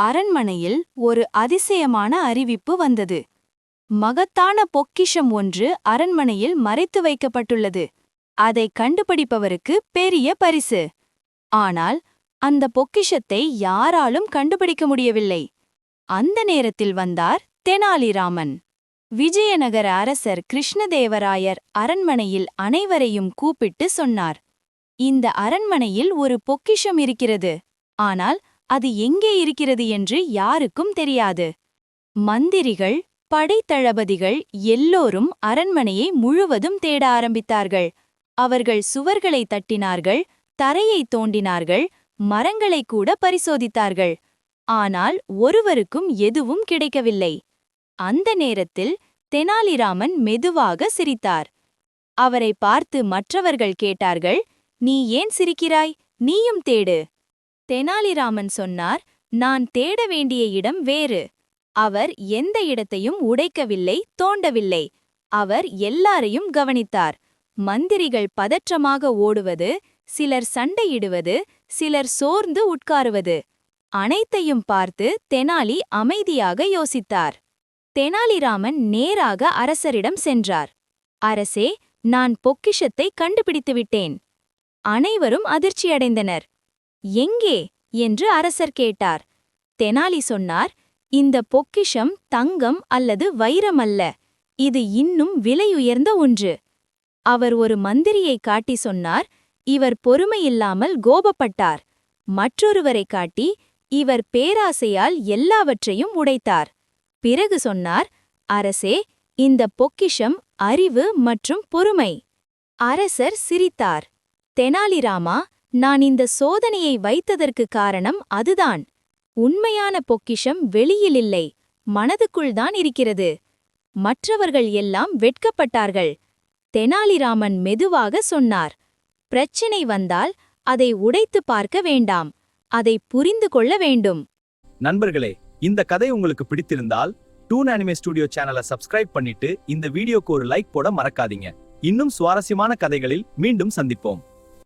அரண்மனையில் ஒரு அதிசயமான அறிவிப்பு வந்தது. மகத்தான பொக்கிஷம் ஒன்று அரண்மனையில் மறைத்து வைக்கப்பட்டுள்ளது. அதை கண்டுபிடிப்பவருக்கு பெரிய பரிசு. ஆனால் அந்த பொக்கிஷத்தை யாராலும் கண்டுபிடிக்க முடியவில்லை. அந்த நேரத்தில் வந்தார் தெனாலிராமன். விஜயநகர அரசர் கிருஷ்ணதேவராயர் அரண்மனையில் அனைவரையும் கூப்பிட்டு சொன்னார், இந்த அரண்மனையில் ஒரு பொக்கிஷம் இருக்கிறது. ஆனால் அது எங்கே இருக்கிறது என்று யாருக்கும் தெரியாது. மந்திரிகள், படைத்தளபதிகள் எல்லோரும் அரண்மனையை முழுவதும் தேட ஆரம்பித்தார்கள். அவர்கள் சுவர்களை தட்டினார்கள், தரையை தோண்டினார்கள், மரங்களை கூட பரிசோதித்தார்கள். ஆனால் ஒருவருக்கும் எதுவும் கிடைக்கவில்லை. அந்த நேரத்தில் தெனாலிராமன் மெதுவாக சிரித்தார். அவரை பார்த்து மற்றவர்கள் கேட்டார்கள், நீ ஏன் சிரிக்கிறாய்? நீயும் தேடு. தெனாலிராமன் சொன்னார், நான் தேட வேண்டிய இடம் வேறு. அவர் எந்த இடத்தையும் உடைக்கவில்லை, தோண்டவில்லை. அவர் எல்லாரையும் கவனித்தார். மந்திரிகள் பதற்றமாக ஓடுவது, சிலர் சண்டையிடுவது, சிலர் சோர்ந்து உட்காருவது, அனைத்தையும் பார்த்து தெனாலி அமைதியாக யோசித்தார். தெனாலிராமன் நேராக அரசரிடம் சென்றார். அரசே, நான் பொக்கிஷத்தை கண்டுபிடித்துவிட்டேன். அனைவரும் அதிர்ச்சியடைந்தனர். எங்கே என்று அரசர் கேட்டார். தெனாலி சொன்னார், இந்த பொக்கிஷம் தங்கம் அல்லது வைரம் அல்ல. இது இன்னும் விலையுயர்ந்த ஒன்று. அவர் ஒரு மந்திரியை காட்டி சொன்னார், இவர் பொறுமையில்லாமல் கோபப்பட்டார். மற்றொருவரை காட்டி, இவர் பேராசையால் எல்லாவற்றையும் உடைத்தார். பிறகு சொன்னார், அரசே, இந்த பொக்கிஷம் அறிவு மற்றும் பொறுமை. அரசர் சிரித்தார். தெனாலிராமா, நான் இந்த சோதனையை வைத்ததற்கு காரணம் அதுதான். உண்மையான பொக்கிஷம் வெளியிலில்லை, மனதுக்குள்தான் இருக்கிறது. மற்றவர்கள் எல்லாம் வெட்கப்பட்டார்கள். தெனாலிராமன் மெதுவாக சொன்னார், பிரச்சினை வந்தால் அதை உடைத்து பார்க்க வேண்டாம், அதை புரிந்து கொள்ள வேண்டும். நண்பர்களே, இந்த கதை உங்களுக்கு பிடித்திருந்தால் டூன் அனிமே ஸ்டுடியோ சேனலை சப்ஸ்கிரைப் பண்ணிட்டு இந்த வீடியோக்கு ஒரு லைக் போட மறக்காதீங்க. இன்னும் சுவாரஸ்யமான கதைகளில் மீண்டும் சந்திப்போம்.